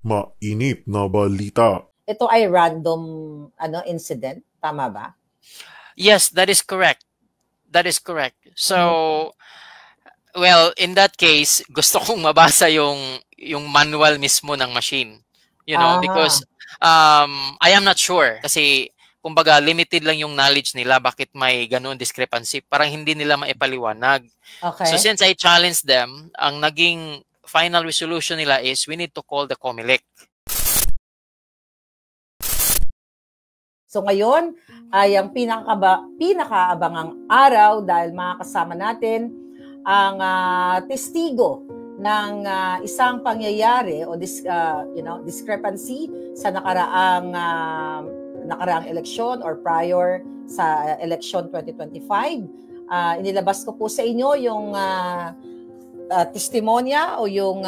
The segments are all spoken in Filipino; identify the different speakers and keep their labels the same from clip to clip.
Speaker 1: mainit na balita.
Speaker 2: Ito ay random incident, tama ba?
Speaker 3: Yes, that is correct. That is correct. So, well, in that case, gusto kong mabasa yung manual mismo ng machine. You know, because I am not sure. Kasi, kumbaga, limited lang yung knowledge nila bakit may ganun discrepancy. Parang hindi nila maipaliwanag.
Speaker 2: Okay.
Speaker 3: So, since I challenged them, ang naging final resolution nila is we need to call the COMELEC.
Speaker 2: So ngayon ay ang pinakaabangang araw dahil makakasama natin ang testigo ng isang pangyayari o discrepancy sa nakaraang eleksyon or prior sa election 2025. Inilabas ko po sa inyo yung testimonya o yung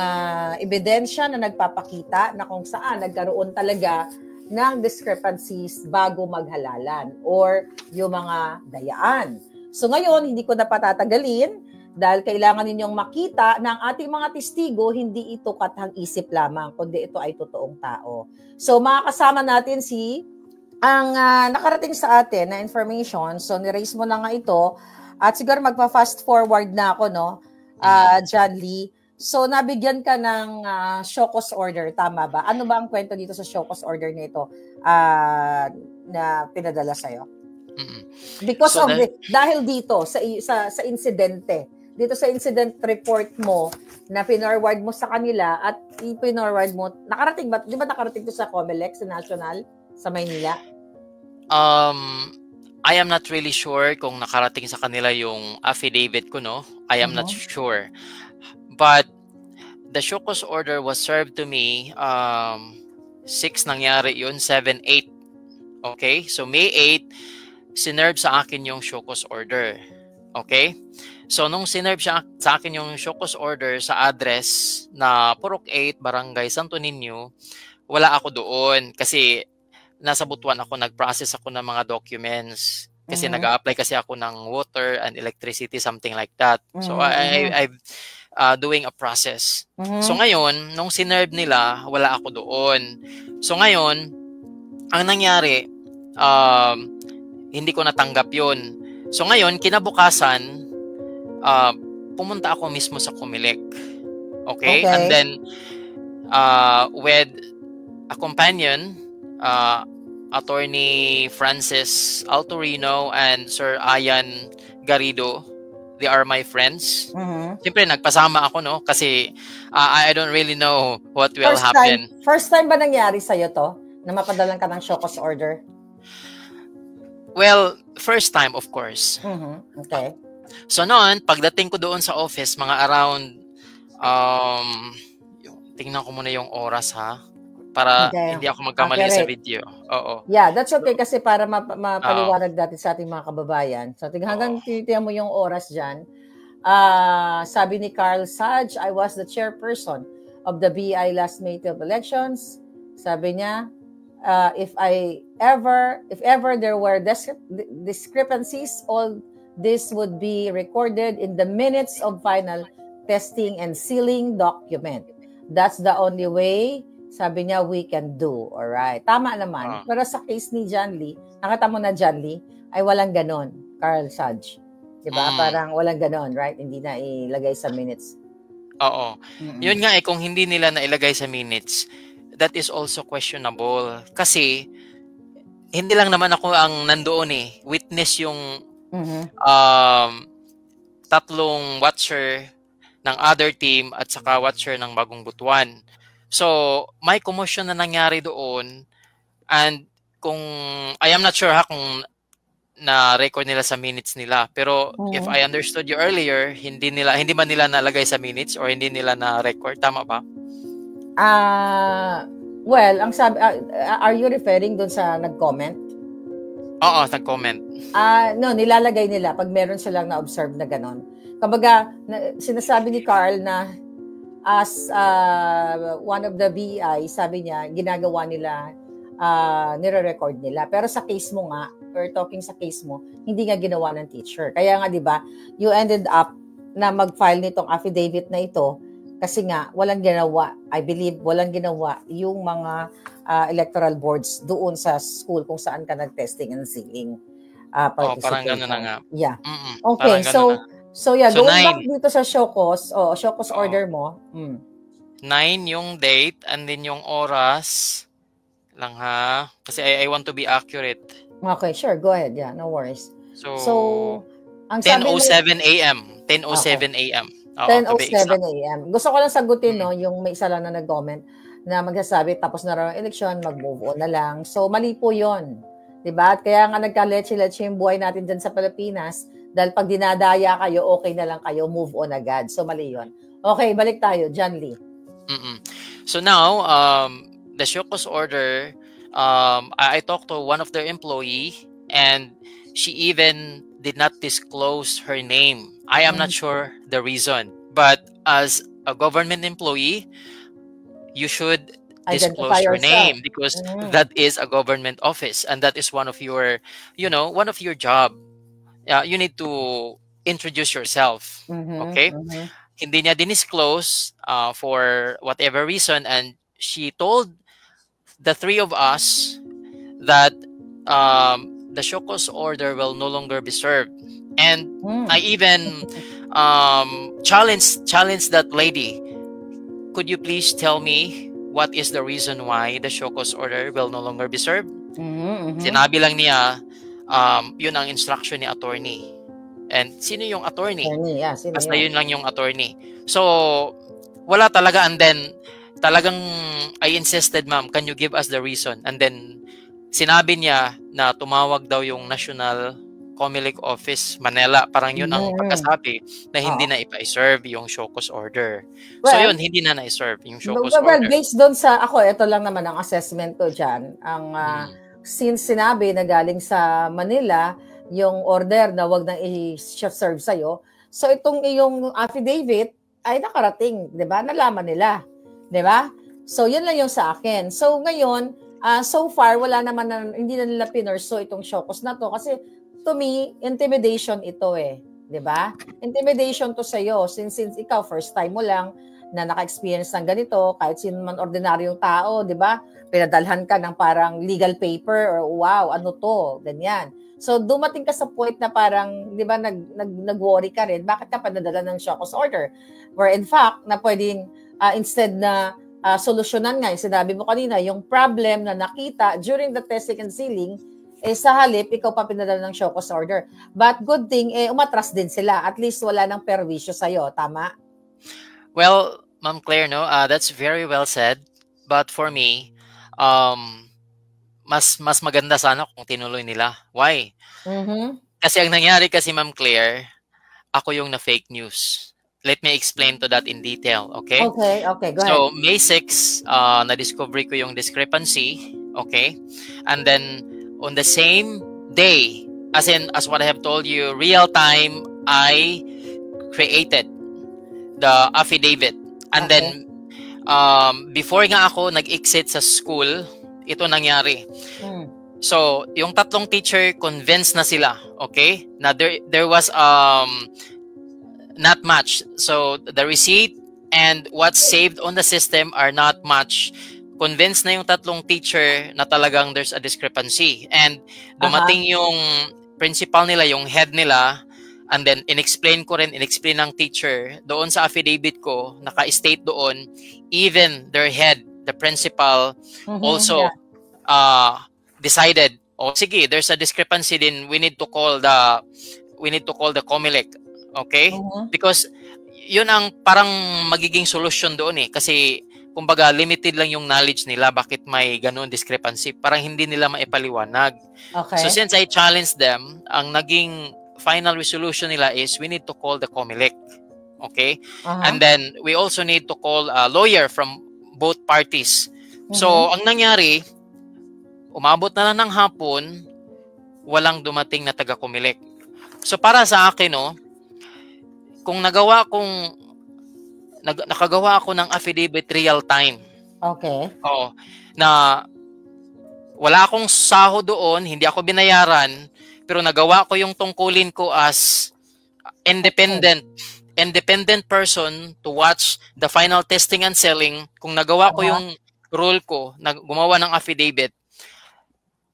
Speaker 2: ebidensya na nagpapakita na kung saan nagkaroon talaga ng discrepancies bago maghalalan or yung mga dayaan. So ngayon, hindi ko na patatagalin dahil kailangan ninyong makita na ang ating mga testigo, hindi ito kathang-isip lamang, kundi ito ay totoong tao. So makakasama natin ang nakarating sa atin na information. So niraise mo na nga ito at siguro magpa-fast forward na ako, no? John Lee. So, nabigyan ka ng show cause order, tama ba? Ano ba ang kwento dito sa show cause order nito na pinadala sa'yo? Because dahil dito, sa insidente, dito sa incident report mo, na pinorward mo sa kanila at pinorward mo, nakarating ba? Di ba nakarating to sa COMELEC, sa National, sa Maynila?
Speaker 3: I am not really sure kung nakarating sa kanila yung affidavit ko, no? I am not sure. But the show cause order was served to me 6 nangyari yun, 7, 8. Okay? So May 8, sinerve sa akin yung show cause order. Okay? So nung sinerve sa akin yung show cause order sa address na Purok 8, Barangay Santo Niño, wala ako doon kasi nasa Butuan ako, nag-process ako ng mga documents. Kasi nag-a-apply kasi ako ng water and electricity, something like that. So I've doing a process. So ngayon, nung sinerve nila, wala ako doon. So ngayon, ang nangyari, hindi ko natanggap yun. So ngayon, kinabukasan, pumunta ako mismo sa COMELEC. Okay? And then, with a companion, Attorney Francis Altorino and Sir Ian Garrido, they are my friends. Siyempre, nagpasama ako, no? Kasi I don't really know what will happen.
Speaker 2: First time ba nangyari sa'yo to? Na mapadalan ka ng show cause order?
Speaker 3: Well, first time, of course.
Speaker 2: Okay.
Speaker 3: So noon, pagdating ko doon sa office, mga around, tingnan ko muna yung oras, ha? Para hindi ako magkamali sa video. Oo.
Speaker 2: Yeah, that's okay kasi para mapaliwanag natin sa ating mga kababayan. So hanggang titiyan mo yung oras dyan. Sabi ni Carl Saj, I was the chairperson of the BI last May 12 elections. Sabi niya, if ever there were discrepancies, all this would be recorded in the minutes of final testing and sealing document. That's the only way, sabi niya, we can do. Alright. Tama naman. Pero sa case ni John Lee, nakita mo na John Lee, ay walang ganon, Carl Saj. Diba? Parang walang ganon, right? Hindi na ilagay sa minutes.
Speaker 3: Oo. Yun nga kung hindi nila na ilagay sa minutes, that is also questionable. Kasi, hindi lang naman ako ang nandoon Witness yung tatlong watcher ng other team at saka watcher ng Bagong Butuan. So, may commotion na nangyari doon and kung, I am not sure kung na-record nila sa minutes nila. Pero, if I understood you earlier, hindi ba nila nalagay sa minutes or hindi nila na-record? Tama ba?
Speaker 2: Well, ang sabi, are you referring doon sa nag-comment?
Speaker 3: Oo, nag-comment.
Speaker 2: No, nilalagay nila pag meron silang na-observe na ganon. Kumbaga, sinasabi ni Carl na as one of the BI, sabi niya, ginagawa nila, nire-record nila. Pero sa case mo nga, or talking sa case mo, hindi nga ginawa ng teacher. Kaya nga, di ba, you ended up na mag-file nitong affidavit na ito Kasi nga, walang ginawa. I believe, walang ginawa yung mga electoral boards doon sa school kung saan ka nag-testing and sealing
Speaker 3: Parang gano'n na
Speaker 2: participation.
Speaker 3: nga.
Speaker 2: Yeah.
Speaker 3: Parang
Speaker 2: Okay,
Speaker 3: gano'n na.
Speaker 2: so yeah,
Speaker 3: So,
Speaker 2: going
Speaker 3: 9.
Speaker 2: back dito sa Shokos, Shokos
Speaker 3: Oo.
Speaker 2: order mo.
Speaker 3: 9 yung date and then yung oras lang ha. Kasi I want to be accurate.
Speaker 2: Okay, sure. Go ahead. Yeah, no worries.
Speaker 3: So,
Speaker 2: So, ang sabi mo,
Speaker 3: 10:07 a.m. 10:07 a.m. Oo, to be
Speaker 2: 10:07
Speaker 3: exact.
Speaker 2: a.m. Gusto ko lang sagutin, no, yung may isa lang na nag-comment na magsasabi tapos na raw ang eleksyon, mag-move on na lang. So, mali po yun. Diba? At kaya nga nagka-leche-leche yung buhay natin dyan sa Pilipinas dahil pag dinadaya kayo, okay na lang kayo, move on agad. So, mali yun. Okay, balik tayo. John Lee.
Speaker 3: So now, the Shokos order, I talked to one of their employee and she even did not disclose her name. I am not sure the reason, but as a government employee, you should disclose your name because that is a government office and that is one of your job. You need to introduce yourself. Okay? Hindi niya dinisclose for whatever reason, and she told the three of us that the Shokos order will no longer be served. And I even challenged that lady. Could you please tell me what is the reason why the Shokos order will no longer be served? Sinabi lang niya, yun ang instruction ni attorney. And sino yung attorney? Basta yun lang yung attorney. So, wala talaga. And then, talagang I insisted, ma'am, can you give us the reason? And then, sinabi niya na tumawag daw yung National Comelec Office, Manila. Parang yun ang pagkasabi na hindi na ipa-serve yung Shokos order. So, yun, hindi na na-serve yung Shokos order.
Speaker 2: Well, based doon sa, ito lang naman ang assessment ko dyan. Since sinabi na galing sa Manila, yung order na wag nang i-serve sa'yo. So, itong iyong affidavit ay nakarating, di ba? Nalaman nila. Di ba? So, yun lang yung sa akin. So, ngayon, so far, wala naman hindi na nila pinurso itong Shokos na to. Kasi, to me, intimidation ito eh. Di ba? Intimidation to sa'yo. Since ikaw, first time mo lang na naka-experience ng ganito, kahit sino man ordinaryong tao, di ba? Pinadalhan ka ng parang legal paper or wow, ano to? Ganyan. So, dumating ka sa point na parang, di ba, nag-worry ka rin, bakit ka padadala ng Shokos order? Where in fact, na pwedeng, instead na solusyonan nga, yung sinabi mo kanina, yung problem na nakita during the testing and sealing, sa halip, ikaw pa pinadala ng Shokos order. But good thing, umatras din sila. At least wala nang perwisyo sa'yo. Tama?
Speaker 3: Well, Ma'am Claire, no, that's very well said. But for me, mas maganda sana kung tinuloy nila. Why? Kasi ang nangyari kasi, Ma'am Claire, ako yung na-fake news. Let me explain to that in detail, okay?
Speaker 2: Okay, go ahead.
Speaker 3: So, May 6, na-discover ko yung discrepancy, okay? And then, on the same day, as what I have told you, real time, I created the affidavit. And then, before nga ako nag-exit sa school, ito nangyari. So, yung tatlong teacher, convinced na sila, okay? Na there was not match. So, the receipt and what's saved on the system are not match. Convinced na yung tatlong teacher na talagang there's a discrepancy. And dumating yung principal nila, yung head nila, and then inexplain ng teacher, doon sa affidavit ko, naka-state doon, even their head, the principal, also decided, sige, there's a discrepancy din, we need to call the Comelec, okay? Because yun ang parang magiging solusyon doon eh, kasi kumbaga limited lang yung knowledge nila bakit may ganun discrepancy, parang hindi nila maipaliwanag.
Speaker 2: Okay.
Speaker 3: So since I challenged them, ang naging final resolution nila is we need to call the Comelec, okay? And then we also need to call a lawyer from both parties. So ang nangyari, umabot na lang ng hapon, walang dumating na taga Comelec. So para sa akin, kung nakagawa ako ng affidavit real time.
Speaker 2: Okay.
Speaker 3: Oo. Na wala akong sahod doon, hindi ako binayaran, pero nagawa ko yung tungkulin ko as independent independent person to watch the final testing and selling, kung nagawa ko yung role ko, gumawa ng affidavit,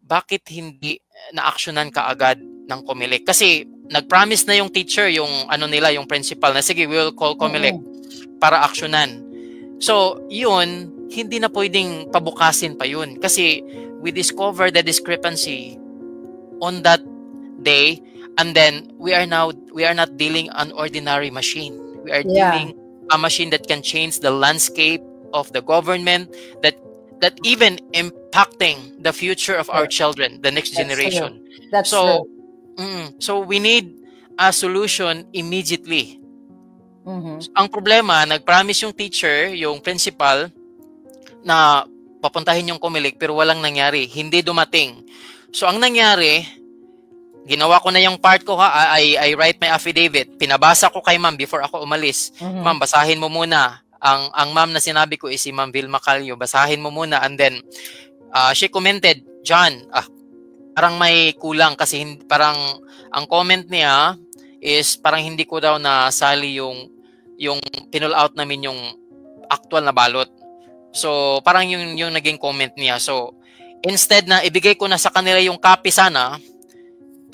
Speaker 3: bakit hindi na-actionan kaagad ng COMELEC? Kasi nag-promise na yung teacher, yung yung principal, na sige, we'll call COMELEC para actionan. So, yun, hindi na pwedeng pabukasin pa yun. Kasi we discovered the discrepancy on that day, and then we are not dealing an ordinary machine. We are dealing a machine that can change the landscape of the government, that even impacting the future of our children, the next generation.
Speaker 2: That's true.
Speaker 3: So we need a solution immediately. Ang problema, nag-promise yung teacher, yung principal, na papuntahin yung COMELEC, pero walang nangyari. Hindi dumating. So ang nangyari, ginawa ko na yung part ko, I write my affidavit. Pinabasa ko kay ma'am before ako umalis. Ma'am, basahin mo muna. Ang ma'am na sinabi ko is si Ma'am Vilma Calio. Basahin mo muna. And then, she commented, John, parang may kulang kasi parang ang comment niya is parang hindi ko daw nasali yung pinull out namin yung actual na balot. So, parang yung naging comment niya. So, instead na ibigay ko na sa kanila yung copy sana,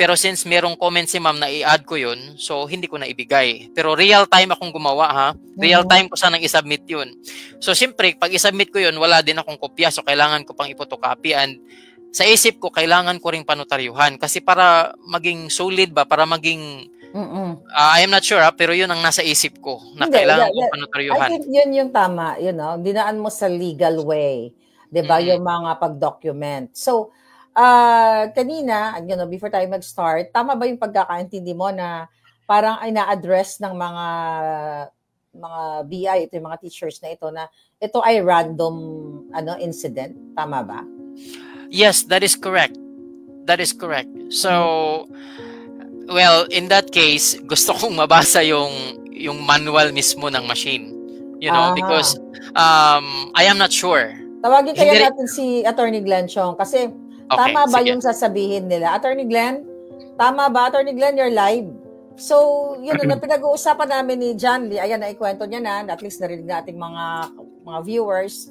Speaker 3: pero since merong comment si ma'am na i-add ko yun, so hindi ko na ibigay. Pero real time akong gumawa, ha? Real time ko sanang i-submit yun. So, siyempre, pag i-submit ko yun, wala din akong kopya. So, kailangan ko pang ipotocopy. And sa isip ko, kailangan ko ring panotaryuhan. Kasi para maging solid ba, para maging... I am not sure, pero yun ang nasa isip ko, na kailangan ko panotaryuhan.
Speaker 2: I think yun yung tama, dinaan mo sa legal way. Diba? Yung mga pag-document. So, kanina, before tayo mag-start, tama ba yung pagkakaintindi mo na parang ay na-address ng mga BI, ito yung mga teachers na ito, na ito ay random incident? Tama ba?
Speaker 3: Yes, that is correct. That is correct. So, well, in that case, gusto kong mabasa yung manual mismo ng machine. Because I am not sure.
Speaker 2: Tawagin kaya natin si Attorney Glenn Chong kasi tama ba yung sasabihin nila? Attorney Glenn? Tama ba? Attorney Glenn, you're live. So, yun na pinag-uusapan namin ni John Lee. Ayan, naikwento niya na. At least narinig nating mga viewers.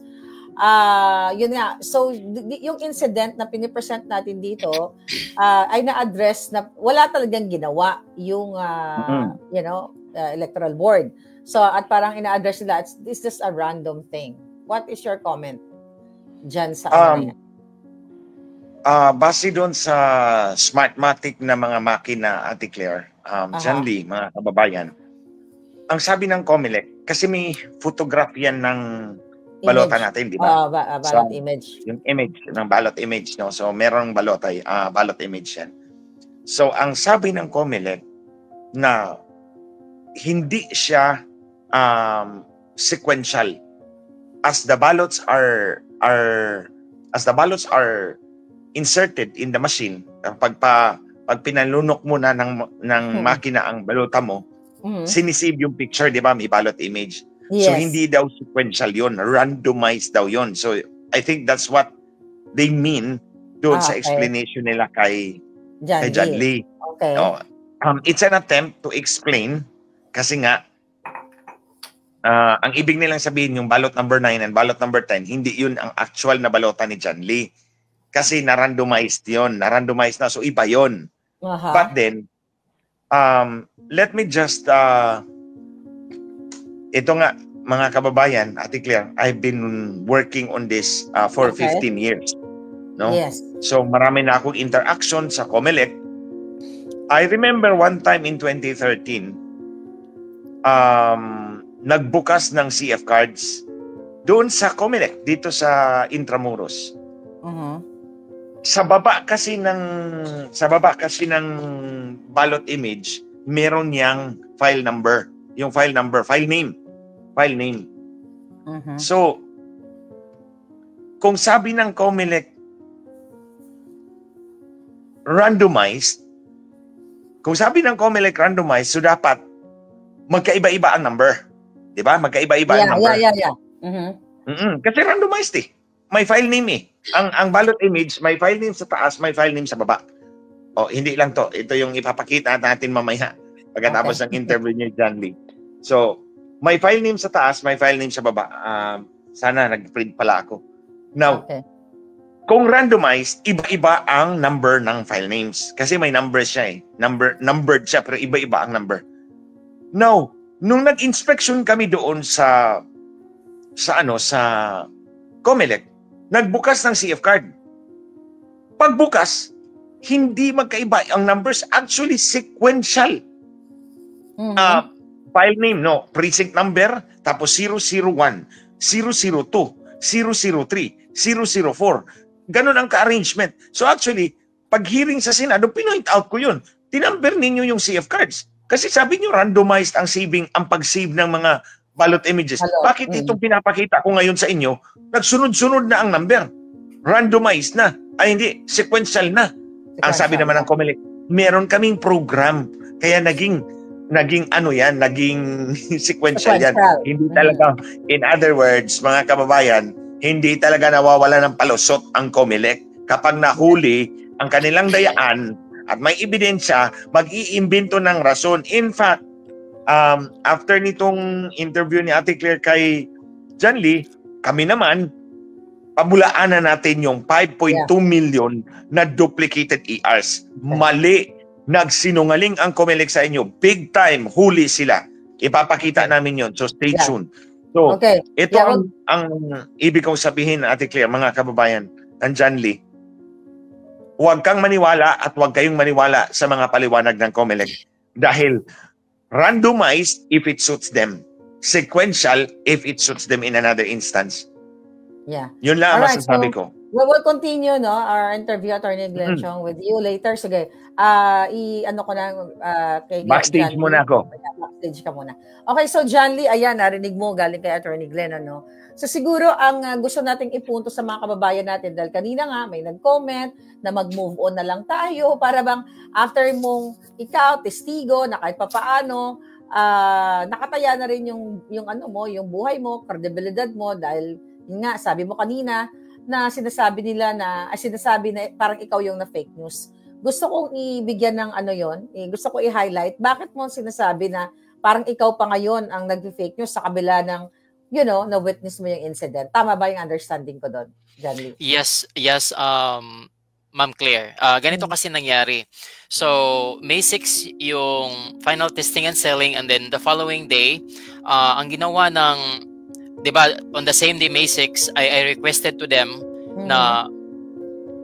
Speaker 2: Yun nga. So, yung incident na pinipresent natin dito ay na-address na wala talagang ginawa yung, electoral board. So, at parang ina-address nila, it's just a random thing. What is your comment dyan sa yan?
Speaker 4: Base doon sa Smartmatic na mga makina, Ate Claire, John Lee, mga kababayan, ang sabi ng COMELEC, kasi may photograph yan ng balota natin, di ba?
Speaker 2: Ballot image.
Speaker 4: Yung image, ng ballot image, no? So, merong ballot image yan. So, ang sabi ng COMELEC na hindi siya sequential. As the ballots are inserted in the machine, pag pinalunok mo na ng makina ang balota mo, sinisave yung picture, di ba? May ballot image.
Speaker 2: Yes.
Speaker 4: So, hindi daw sequential yun. Randomized daw yun. So, I think that's what they mean doon sa explanation nila kay John Lee.
Speaker 2: Okay.
Speaker 4: No, it's an attempt to explain kasi nga, ang ibig nilang sabihin yung ballot number 9 and ballot number 10, hindi yun ang actual na balota ni John Lee. Kasi na-randomized yun. Na-randomized na. So, iba yun. But then, let me just, ito nga, mga kababayan, Ate Claire, I've been working on this for 15 years. No?
Speaker 2: Yes.
Speaker 4: So, marami na akong interaction sa COMELEC. I remember one time in 2013, nagbukas ng CF cards doon sa COMELEC, dito sa Intramuros. Sa baba kasi ng ballot image, meron yang file number, yung file name. So, kung sabi ng COMELEC randomized, so dapat magkaiba-iba ang number. 'Di ba? Magkaiba-iba ang number.
Speaker 2: Yeah.
Speaker 4: Kasi randomized eh. May file name eh. Ang ballot image, may file name sa taas, may file name sa baba. Hindi lang to. Ito yung ipapakita natin mamaya pagkatapos ng interview ni John Lee. So, may file name sa taas, may file name sa baba. Sana nag-print pala ako. Now, kung randomized, iba-iba ang number ng file names. Kasi may numbers siya eh. Numbered siya, pero iba-iba ang number. Now, nung nag-inspection kami doon sa COMELEC, nagbukas ng CF card. Pagbukas, hindi magkaiba ang numbers. Actually, sequential. File name, no? Precinct number, tapos 001, 002, 003, 004. Ganon ang ka-arrangement. So actually, pag hearing sa Senado, pinoint out ko yun. Tinumber ninyo yung CF cards. Kasi sabi nyo, randomized ang pag-save ng mga ballot images. Bakit itong pinapakita ko ngayon sa inyo, nagsunod-sunod na ang number? Randomized na. Ay hindi, sequential na. Ang sabi naman ng COMELEC, meron kaming program. Kaya naging sequential yan. Hindi talaga, in other words, mga kababayan, hindi talaga nawawala ng palusot ang COMELEC. Kapag nahuli ang kanilang dayaan at may ebidensya, mag-iimbento ng rason. In fact, after nitong interview ni Ate Claire kay John Lee, kami naman, pamulaan na natin yung 5.2 million na duplicated ERs. Mali. Nagsinungaling ang COMELEC sa inyo. Big time. Huli sila. Ipapakita namin yon. So stay tuned. So, ito ang ibig kong sabihin, Ate Claire, mga kababayan, ng John Lee. Huwag kang maniwala at huwag kayong maniwala sa mga paliwanag ng COMELEC. Dahil randomized if it suits them. Sequential if it suits them in another instance.
Speaker 2: Yeah.
Speaker 4: Yun lang ang masasabi ko.
Speaker 2: We will continue our interview, Attorney Glenn Chong, with you later. Sige, ko na kay
Speaker 4: backstage
Speaker 2: John
Speaker 4: muna ako.
Speaker 2: Backstage ka muna. Okay, so John Lee, ayan, narinig mo galing kay Attorney Glenn, So siguro ang gusto nating ipunto sa mga kababayan natin, dahil kanina nga may nag-comment na mag-move on na lang tayo para bang after mong ikaw, testigo, na kahit papaano, nakataya na rin yung buhay mo, kredibilidad mo, dahil nga, sabi mo kanina, na sinasabi na parang ikaw yung na fake news. Gusto kong ibigyan ng gusto ko i-highlight, bakit mo sinasabi na parang ikaw pa ngayon ang nag-fake news sa kabila ng, na witness mo yung incident. Tama ba yung understanding ko doon, John Lee?
Speaker 3: Yes, Ma'am Claire. Ganito kasi nangyari. So, May 6 yung final testing and selling, and then the following day, ang ginawa ng, diba, on the same day, May 6, I requested to them na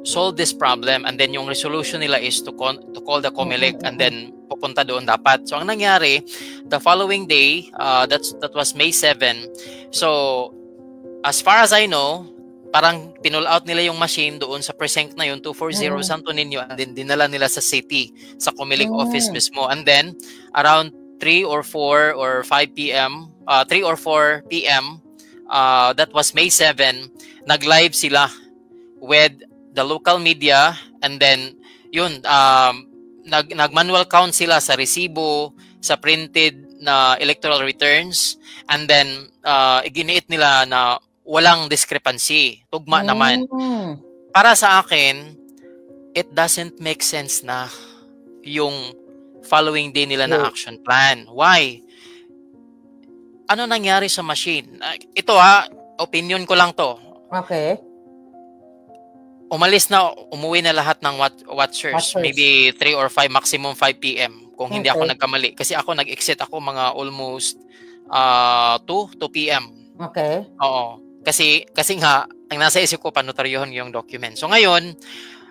Speaker 3: solve this problem, and then yung resolution nila is to call the COMELEC and then pupunta doon dapat. So ang nangyari, the following day, that was May 7. So as far as I know, parang pinull out nila yung machine doon sa precinct na yun, 240 Santo Niño, and then dinala nila sa city, sa COMELEC office mismo. And then around 3 or 4 or 5 p.m., 3 or 4 p.m., that was May 7, nag-live sila with the local media, and then yun, nag-manual count sila sa resibo, sa printed na electoral returns, and then iginiit nila na walang discrepancy. Tugma naman. Para sa akin, it doesn't make sense na yung following day nila na action plan. Why? Ano nangyari sa machine? Ito opinion ko lang to.
Speaker 2: Okay.
Speaker 3: Umuwi na lahat ng watchers. Maybe 3 or 5, maximum 5 p.m. Kung hindi ako nagkamali. Kasi ako nag-exit ako mga almost 2 p.m.
Speaker 2: Okay.
Speaker 3: Oo. Kasi nga, ang nasa isip ko, panotaryohan yung document. So ngayon,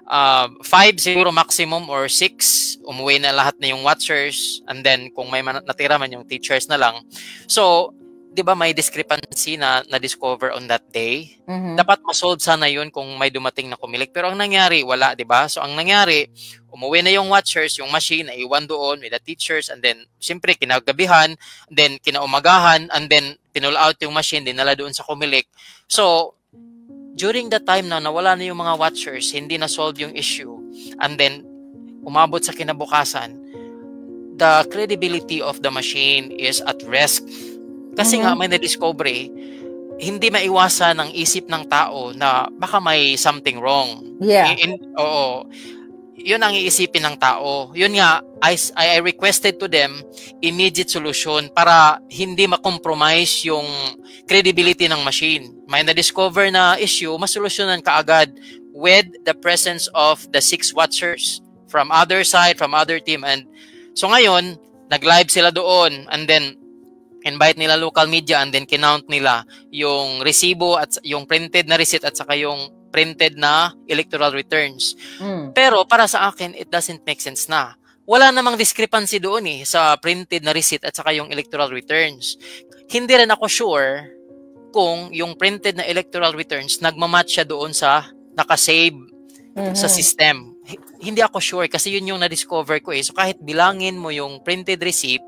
Speaker 3: 5 siguro maximum or 6, umuwi na lahat na yung watchers, and then kung may natira man yung teachers na lang. So, di ba may discrepancy na na-discover on that day? Dapat masolve sana yun kung may dumating na COMELEC. Pero ang nangyari, wala, di ba? So, ang nangyari, umuwi na yung watchers, yung machine, naiwan doon with the teachers, and then, siyempre, kinagabihan, then kinaumagahan, and then, pinull out yung machine, dinala doon sa COMELEC. So, during the time na nawala na yung mga watchers, hindi na-solve yung issue, and then umabot sa kinabukasan, the credibility of the machine is at risk. Kasi nga may na-discover, hindi maiwasan ang isip ng tao na baka may something wrong.
Speaker 2: Yeah.
Speaker 3: Oo. Yun ang iisipin ng tao. Yun nga, I requested to them immediate solution para hindi ma-compromise yung credibility ng machine. May na-discover na issue, masolusyonan kaagad with the presence of the 6 watchers from other side, from other team. And so ngayon, nag-live sila doon, and then invite nila local media, and then kinount nila yung resibo at yung printed na receipt at saka yung printed na electoral returns. Pero para sa akin, it doesn't make sense na. Wala namang discrepancy doon sa printed na receipt at saka yung electoral returns. Hindi rin ako sure kung yung printed na electoral returns nagmamatch siya doon sa nakasave sa system. Hindi ako sure kasi yun yung na-discover ko So kahit bilangin mo yung printed receipt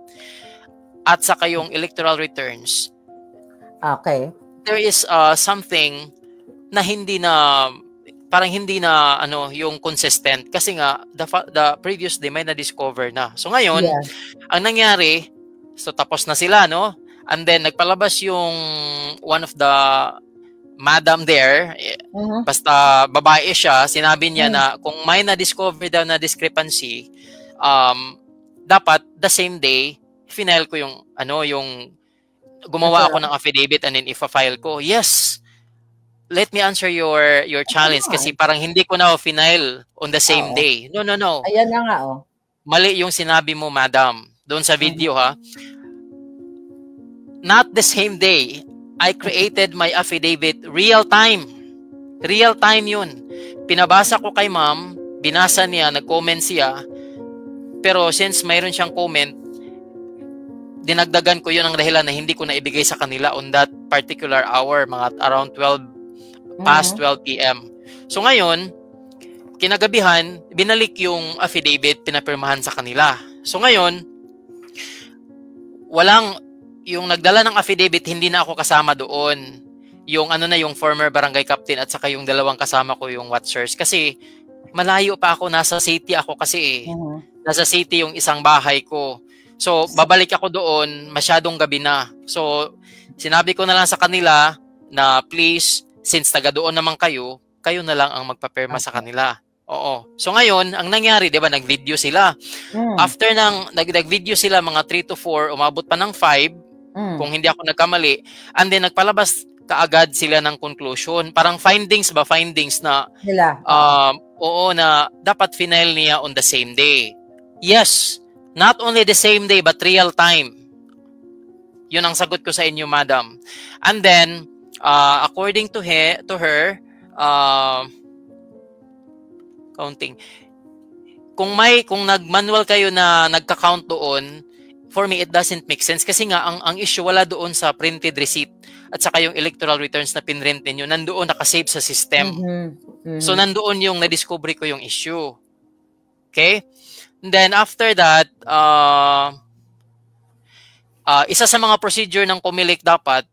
Speaker 3: at saka yung electoral returns, there is something na parang hindi na yung consistent kasi nga the previous day may na-discover na. So ngayon, ang nangyari, so tapos na sila, no? And then nagpalabas yung one of the madam there, basta babae siya, sinabi niya na kung may na-discover daw na discrepancy, dapat the same day final ko yung gumawa ako ng affidavit and then ifa-file ko. Yes. Let me answer your challenge kasi parang hindi ko na final on the same day. No.
Speaker 2: Ayan na nga,
Speaker 3: Mali yung sinabi mo, madam, doon sa video, ha? Not the same day. I created my affidavit real time. Real time yun. Pinabasa ko kay ma'am, binasa niya, nag-comment siya. Pero since mayroon siyang comment, dinagdagan ko yun ang dahilan na hindi ko na ibigay sa kanila on that particular hour, mga around 12 past 12 p.m. So ngayon, kinagabihan, binalik yung affidavit, pinapirmahan sa kanila. So ngayon, yung nagdala ng affidavit, hindi na ako kasama doon. Yung yung former barangay captain at saka yung dalawang kasama ko, yung watchers. Kasi malayo pa ako, nasa city ako kasi Nasa city yung isang bahay ko. So babalik ako doon, masyadong gabi na. So sinabi ko na lang sa kanila na please, since taga doon naman kayo na lang ang magpapirma sa kanila. Oo. So ngayon, ang nangyari, 'di ba, nag-video sila. After nag-video sila mga 3 to 4, umabot pa ng 5, kung hindi ako nagkamali. And then nagpalabas kaagad sila ng conclusion. Parang findings na na dapat final niya on the same day. Yes, not only the same day but real time. 'Yun ang sagot ko sa inyo, madam. And then according to her, counting. Kung nag-manual kayo na nagka-count doon, for me it doesn't make sense kasi nga ang issue wala doon sa printed receipt at saka yung electoral returns na pinrint ninyo, nandoon nakasave sa system. So nandoon yung na-discover ko yung issue. Okay? And then after that, isa sa mga procedure ng COMELEC dapat,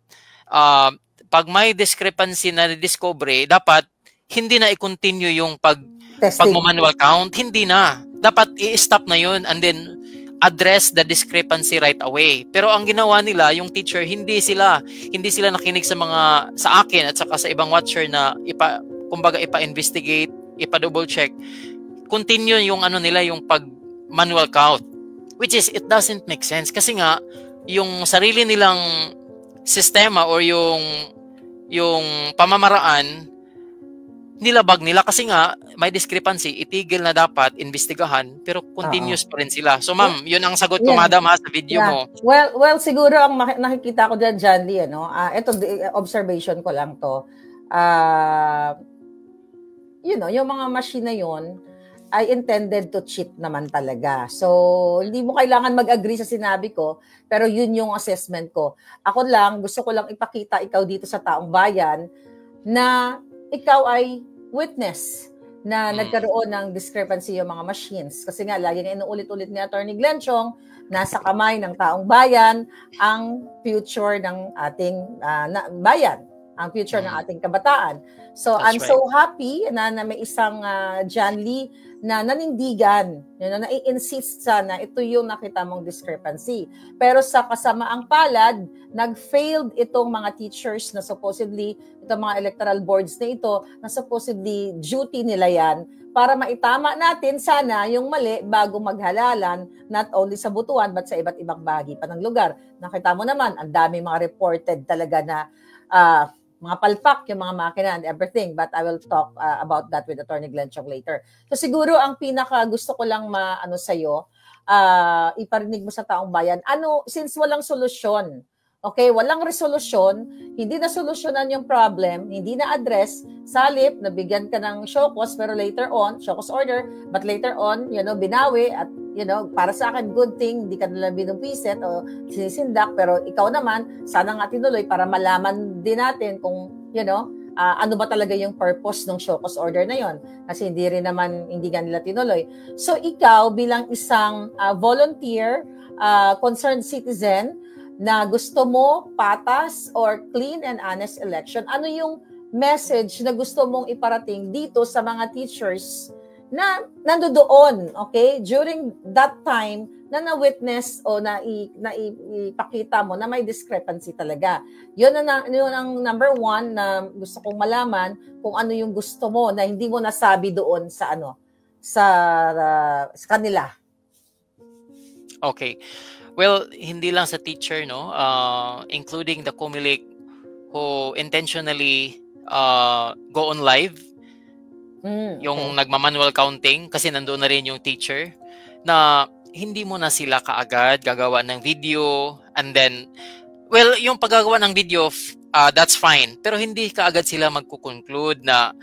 Speaker 3: pag may discrepancy na discovery, dapat hindi na i-continue yung pag-manual count. Hindi na. Dapat i-stop na yun and then address the discrepancy right away. Pero ang ginawa nila, yung teacher, hindi sila nakinig sa akin at saka sa ibang watcher na ipa-investigate, ipa-double check. Continue yung yung pag-manual count. Which is, it doesn't make sense. Kasi nga, yung sarili nilang sistema or yung pamamaraan, nilabag nila kasi nga may discrepancy, itigil na dapat, investigahan, pero continuous pa rin sila. So ma'am, yun ang sagot ko, madam, sa video mo.
Speaker 2: Well, siguro ang nakikita ko dyan, John Lee, ito, observation ko lang to. Yung mga machine na yun, ay intended to cheat naman talaga. So, hindi mo kailangan mag-agree sa sinabi ko, pero yun yung assessment ko. Ako lang, gusto ko lang ipakita ikaw dito sa taong bayan na ikaw ay witness na nagkaroon ng discrepancy yung mga machines. Kasi nga, lagi nga inuulit-ulit ni Attorney Glenn Chong, nasa kamay ng taong bayan ang future ng ating bayan. ang future ng ating kabataan. So I'm so happy na may isang John Lee na nanindigan, na nai-insist na ito yung nakita mong discrepancy. Pero sa kasamaang palad, nag-failed itong mga teachers na supposedly, itong mga electoral boards na ito, na supposedly duty nila yan para maitama natin sana yung mali bago maghalalan, not only sa Butuan but sa iba't ibang bahagi pa ng lugar. Nakita mo naman, ang dami mga reported talaga na mga palpak yung mga makina and everything, but I will talk about that with Attorney Glenn Chong later. So siguro ang pinaka gusto ko lang maano sa'yo, iparinig mo sa taong bayan, since walang solusyon, okay, walang resolusyon, hindi na solusyonan yung problem, hindi na address, sa halip, nabigyan ka ng show cause, pero later on, show cause order, but later on, binawi at para sa akin, good thing, hindi ka nalang binumpiset o sinisindak, pero ikaw naman, sana nga tinuloy para malaman din natin kung, ano ba talaga yung purpose ng show cause order na yon. Kasi hindi nga nila tinuloy. So ikaw, bilang isang volunteer, concerned citizen, na gusto mo patas or clean and honest election, ano yung message na gusto mong iparating dito sa mga teachers na nandoon, okay, during that time na na-witness o ipakita mo na may discrepancy talaga. Yun ang number one na gusto kong malaman kung ano yung gusto mo na hindi mo nasabi doon sa kanila.
Speaker 3: Okay. Well, hindi lang sa teacher, no? Including the COMELEC who intentionally go on live. Yung nagma-manual counting kasi nandoon na rin yung teacher na hindi mo na sila kaagad gagawa ng video and then, well, yung paggagawa ng video, that's fine. Pero hindi kaagad sila magkukonclude na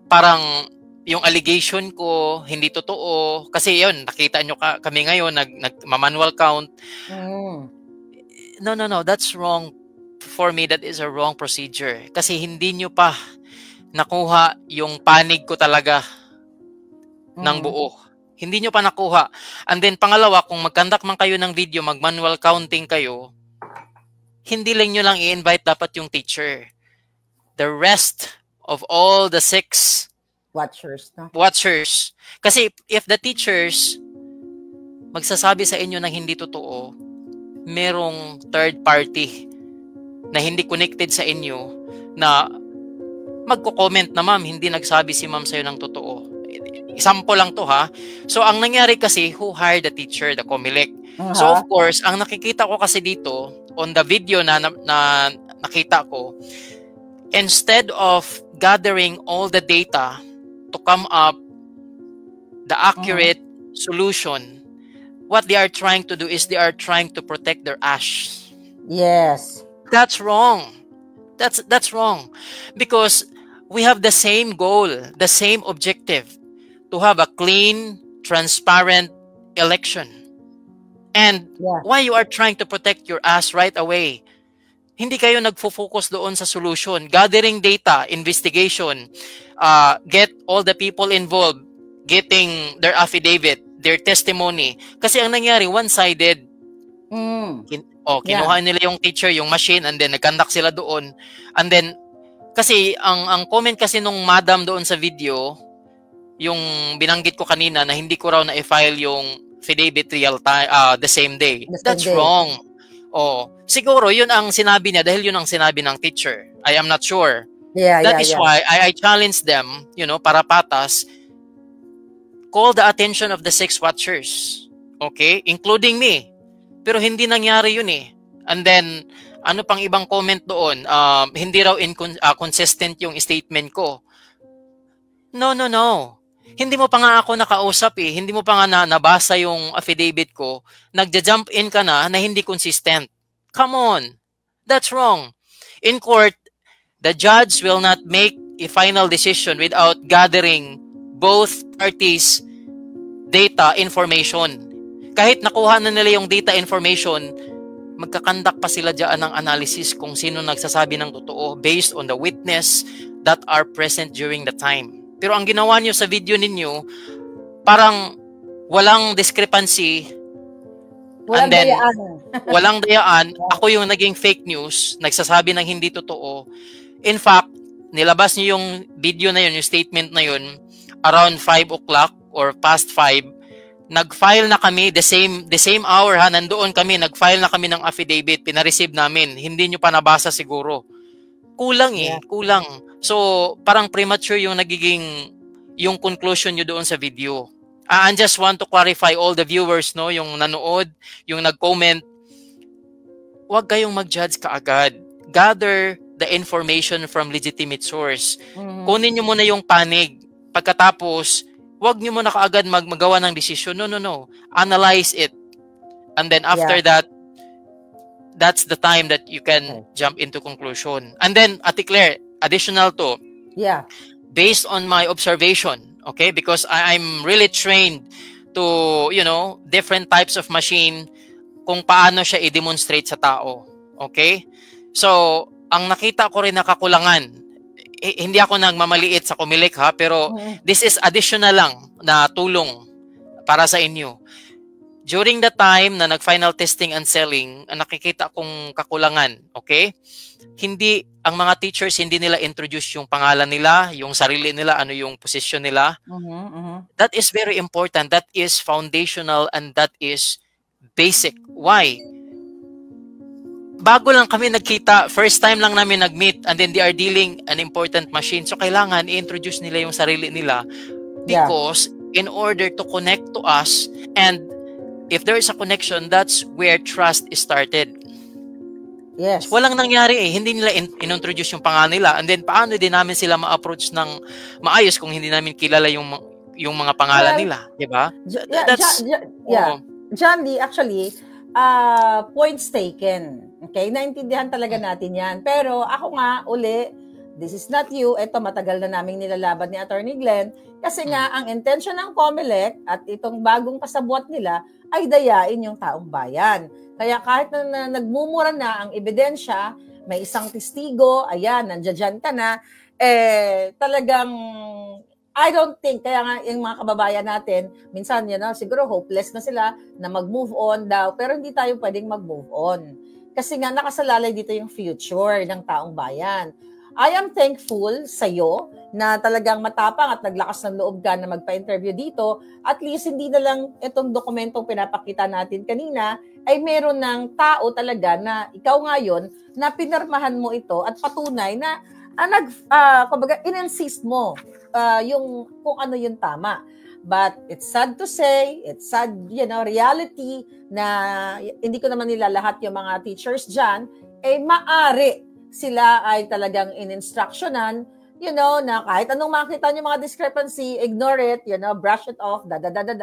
Speaker 3: parang yung allegation ko hindi totoo kasi yun, nakita nyo kami ngayon nagma-manual count. No, that's wrong. For me, that is a wrong procedure kasi hindi nyo pa nakuha yung panig ko talaga ng buo. Hindi nyo pa nakuha. And then pangalawa, kung mag-conduct man kayo ng video, mag-manual counting kayo, hindi lang nyo lang i-invite dapat yung teacher. The rest of all the 6 watchers. Kasi if the teachers magsasabi sa inyo na hindi totoo, merong third party na hindi connected sa inyo na magko-comment na, ma'am, hindi nagsabi si ma'am sa'yo ng totoo. Example lang to, ha? So, ang nangyari kasi, who hired the teacher? The COMELEC. So, of course, ang nakikita ko kasi dito, on the video na nakita ko, instead of gathering all the data to come up the accurate solution, what they are trying to do is they are trying to protect their ash.
Speaker 2: Yes.
Speaker 3: That's wrong. That's wrong. Because we have the same goal, the same objective, to have a clean, transparent election. And why you are trying to protect your ass right away? Hindi kayo nagfo-focus doon sa solution. Gathering data, investigation, get all the people involved, getting their affidavit, their testimony. Kasi ang nangyari, one-sided. Kinuha nila yung teacher, yung machine, and then nag-conduct sila doon. And then, kasi ang comment kasi nung madam doon sa video, yung binanggit ko kanina na hindi ko raw na-file yung affidavit real time, the same day. That's wrong. Siguro yun ang sinabi niya dahil yun ang sinabi ng teacher. I am not sure. That is why I challenge them, para patas, call the attention of the 6 watchers. Okay? Including me. Pero hindi nangyari yun eh. And then, ano pang ibang comment doon? Hindi raw consistent yung statement ko. No. Hindi mo pa nga ako nakausap eh. Hindi mo pa nga nabasa yung affidavit ko. Nagja-jump in ka na hindi consistent. Come on. That's wrong. In court, the judge will not make a final decision without gathering both parties' data information. Kahit nakuha na nila yung data information, magkakandak pa sila dyan ng analysis kung sino nagsasabi ng totoo based on the witness that are present during the time. Pero ang ginawa nyo sa video ninyo, parang walang discrepancy.
Speaker 2: Walang dayaan.
Speaker 3: walang dayaan, ako yung naging fake news, nagsasabi ng hindi totoo. In fact, nilabas niyo yung video na yun, yung statement na yun, around 5 o'clock or past 5, nag-file na kami the same hour ha, nandoon kami, nag-file na kami ng affidavit, pina-receive namin. Hindi nyo pa nabasa siguro. Kulang kulang. So, parang premature yung nagiging yung conclusion nyo doon sa video. I just want to clarify all the viewers, no, yung nanood, yung nag-comment, huwag kayong mag-judge kaagad. Gather the information from legitimate source. Kunin nyo muna yung panig. Pagkatapos, huwag nyo muna kaagad magawa ng desisyon. No. Analyze it. And then after that, that's the time that you can jump into conclusion. And then, Ate Claire, additional to, based on my observation, okay, because I'm really trained to, different types of machine, kung paano siya i-demonstrate sa tao. Okay? So, ang nakita ko rin na kakulangan, hindi ako nagmamaliit sa Kumilik ha, pero this is additional lang na tulong para sa inyo. During the time na nag-final testing and selling, nakikita kong kakulangan, okay? Hindi, ang mga teachers, hindi nila introduce yung pangalan nila, yung sarili nila, ano yung position nila. That is very important. That is foundational and that is basic. Why? Bago lang kami nagkita, first time lang namin nag-meet, and then they are dealing an important machine. So, kailangan i-introduce nila yung sarili nila because in order to connect to us, and if there is a connection, that's where trust is started.
Speaker 2: Yes.
Speaker 3: Walang nangyari Hindi nila in-introduce yung pangalan nila, and then paano din namin sila ma-approach ng maayos kung hindi namin kilala yung mga pangalan nila, di ba?
Speaker 2: John Lee, actually, points taken. Okay? Naintindihan talaga natin yan. Pero ako nga, uli, this is not you. Ito, matagal na naming nilalaban ni Attorney Glenn. Kasi nga, ang intention ng COMELEC at itong bagong kasabwat nila ay dayain yung taong bayan. Kaya kahit na nagmumura na ang ebidensya, may isang testigo, ayan, nandiyan ka na, talagang I don't think, kaya nga yung mga kababayan natin, minsan siguro hopeless na sila na mag-move on daw, pero hindi tayo pwedeng mag-move on. Kasi nga nakasalalay dito yung future ng taong bayan. I am thankful sa iyo na talagang matapang at naglakas ng loob ka na magpa-interview dito. At least hindi na lang itong dokumentong pinapakita natin kanina ay meron ng tao talaga na ikaw ngayon na pinirmahan mo ito at patunay na kumbaga in-insist mo yung kung ano yung tama. But it's sad to say, it's sad, reality na hindi ko naman nila lahat yung mga teachers dyan, maari sila ay talagang in-instructionan, na kahit anong makita nyo mga discrepancy, ignore it, brush it off,